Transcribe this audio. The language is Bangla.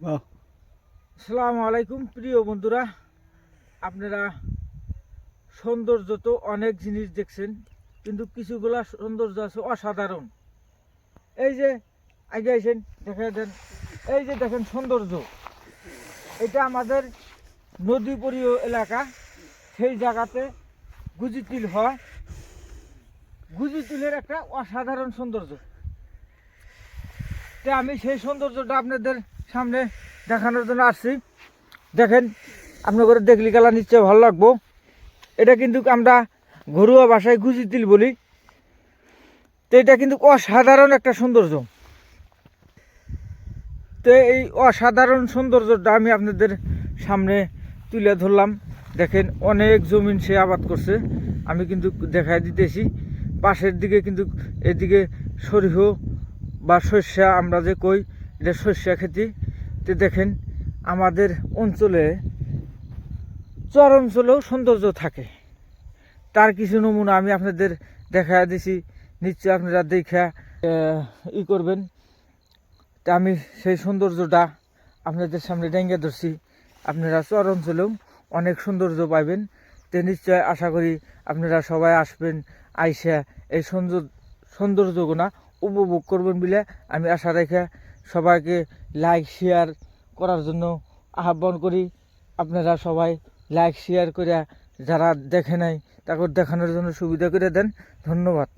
আসসালামু আলাইকুম প্রিয় বন্ধুরা, আপনারা সৌন্দর্য তো অনেক জিনিস দেখছেন, কিন্তু কিছুগুলা সৌন্দর্য আছে অসাধারণ। এই যে আগে আইসেন, দেখা দেন, এই যে দেখেন সৌন্দর্য, এটা আমাদের নদীপরীয় এলাকা। সেই জায়গাতে গুজিতিল হয়, গুজিতিলের একটা অসাধারণ সৌন্দর্য। তা আমি সেই সৌন্দর্যটা আপনাদের সামনে দেখানোর জন্য আসছি। দেখেন, আপনাদের দেখলি গেলা নিশ্চয় ভালো লাগবো। এটা কিন্তু আমরা ঘরোয়া ভাষায় গুজিতিল বলি। তো এটা কিন্তু অসাধারণ একটা সৌন্দর্য। তো এই অসাধারণ সৌন্দর্যটা আমি আপনাদের সামনে তুলে ধরলাম। দেখেন, অনেক জমিন সে আবাদ করছে, আমি কিন্তু দেখাই দিতেছি। পাশের দিকে কিন্তু এদিকে সরিষ বা শস্যা আমরা যে কই, এটা শস্যা খেতি। তো দেখেন, আমাদের অঞ্চলে চর অঞ্চলেও সৌন্দর্য থাকে, তার কিছু নমুনা আমি আপনাদের দেখা দিছি। নিশ্চয় আপনারা দেখা ই করবেন। তা আমি সেই সৌন্দর্যটা আপনাদের সামনে ডেঙ্গে ধরছি। আপনারা চর অঞ্চলেও অনেক সৌন্দর্য পাইবেন। তো নিশ্চয় আশা করি আপনারা সবাই আসবেন, আইসা এই সৌন্দর্যগুনা উপভোগ করবেন বলে আমি আশা রেখে সবাইকে লাইক শেয়ার করার জন্য আহ্বান করি। আপনারা সবাই লাইক শেয়ার করে যারা দেখে নাই তাকে দেখানোর জন্য সুবিধা করে দেন। ধন্যবাদ।